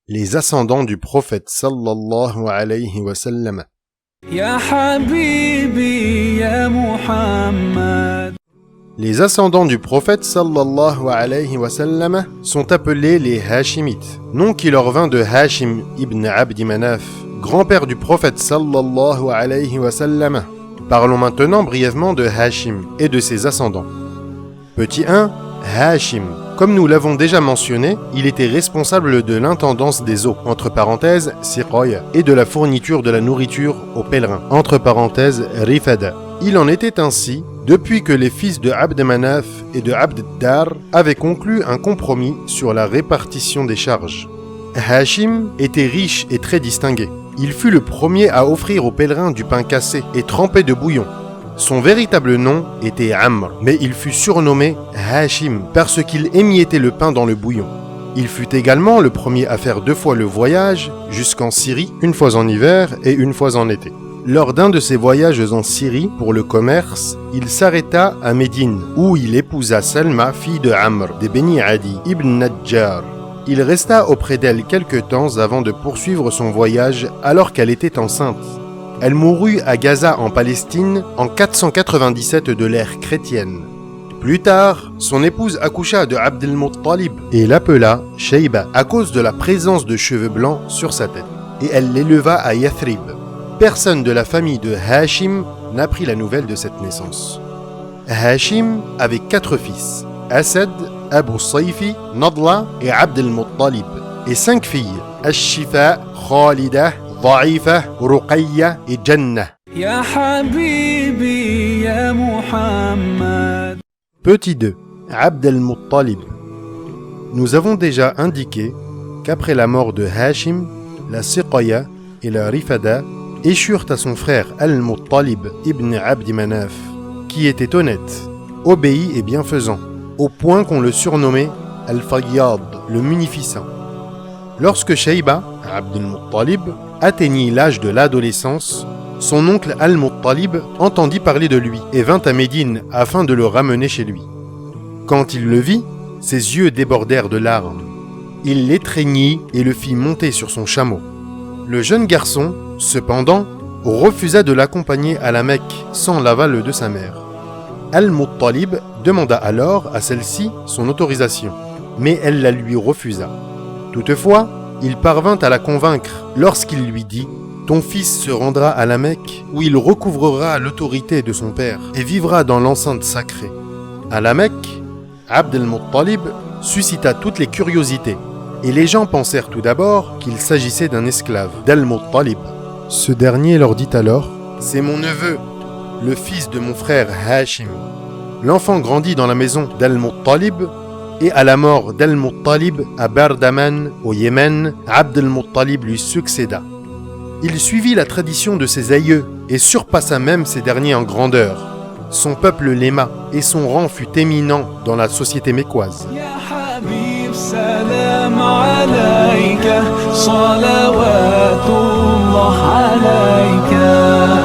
Les ascendants du prophète sallallahu alayhi wa sallam. Ya Habibi, ya Muhammad. Les ascendants du prophète sallallahu alayhi wa sallam sont appelés les Hashimites, nom qui leur vint de Hashim ibn Abdi Manaf, grand-père du prophète sallallahu alayhi wa sallam. Parlons maintenant brièvement de Hashim et de ses ascendants. Petit 1, Hashim. Comme nous l'avons déjà mentionné, il était responsable de l'intendance des eaux, entre parenthèses, Siqaya, et de la fourniture de la nourriture aux pèlerins, entre parenthèses, Rifada. Il en était ainsi depuis que les fils de Abd Manaf et de Abd Dar avaient conclu un compromis sur la répartition des charges. Hashim était riche et très distingué. Il fut le premier à offrir aux pèlerins du pain cassé et trempé de bouillon. Son véritable nom était Amr, mais il fut surnommé Hashim parce qu'il émiettait le pain dans le bouillon. Il fut également le premier à faire 2 fois le voyage jusqu'en Syrie, une fois en hiver et une fois en été. Lors d'un de ses voyages en Syrie pour le commerce, il s'arrêta à Médine, où il épousa Salma, fille de Amr, des Beni Adi, ibn Najjar. Il resta auprès d'elle quelque temps avant de poursuivre son voyage alors qu'elle était enceinte. Elle mourut à Gaza en Palestine en 497 de l'ère chrétienne. Plus tard, son épouse accoucha de Abd al-Muttalib et l'appela Shayba à cause de la présence de cheveux blancs sur sa tête. Et elle l'éleva à Yathrib. Personne de la famille de Hashim n'apprit la nouvelle de cette naissance. Hashim avait 4 fils, Asad, Abu Sayfi, Nadla et Abd al-Muttalib, et 5 filles, Ash-Shifa, Khalida, Dha'ifa, Ruqayya et Jannah. Ya Habibi, ya Muhammad. Petit 2. Abd al-Muttalib. Nous avons déjà indiqué qu'après la mort de Hashim, la Siqaya et la Rifada échurent à son frère al-Muttalib ibn Abdi Manaf, qui était honnête, obéi et bienfaisant, au point qu'on le surnommait Al-Fayyad, le munificent. Lorsque Shayba, Abd al-Muttalib, atteignit l'âge de l'adolescence, son oncle Al-Muttalib entendit parler de lui et vint à Médine afin de le ramener chez lui. Quand il le vit, ses yeux débordèrent de larmes. Il l'étreignit et le fit monter sur son chameau. Le jeune garçon, cependant, refusa de l'accompagner à la Mecque sans l'aval de sa mère. Al-Muttalib demanda alors à celle-ci son autorisation, mais elle la lui refusa. Toutefois, il parvint à la convaincre lorsqu'il lui dit « Ton fils se rendra à la Mecque où il recouvrera l'autorité de son père et vivra dans l'enceinte sacrée. » À la Mecque, Abd al-Muttalib suscita toutes les curiosités et les gens pensèrent tout d'abord qu'il s'agissait d'un esclave d'Al-Muttalib. Ce dernier leur dit alors « C'est mon neveu, le fils de mon frère Hashim. » L'enfant grandit dans la maison d'Al-Muttalib et à la mort d'Al-Muttalib à Bardaman, au Yémen, Abd al-Muttalib lui succéda. Il suivit la tradition de ses aïeux et surpassa même ces derniers en grandeur. Son peuple l'aima et son rang fut éminent dans la société mécoise. Ya Habib, salam alayka, salawatullah alayka.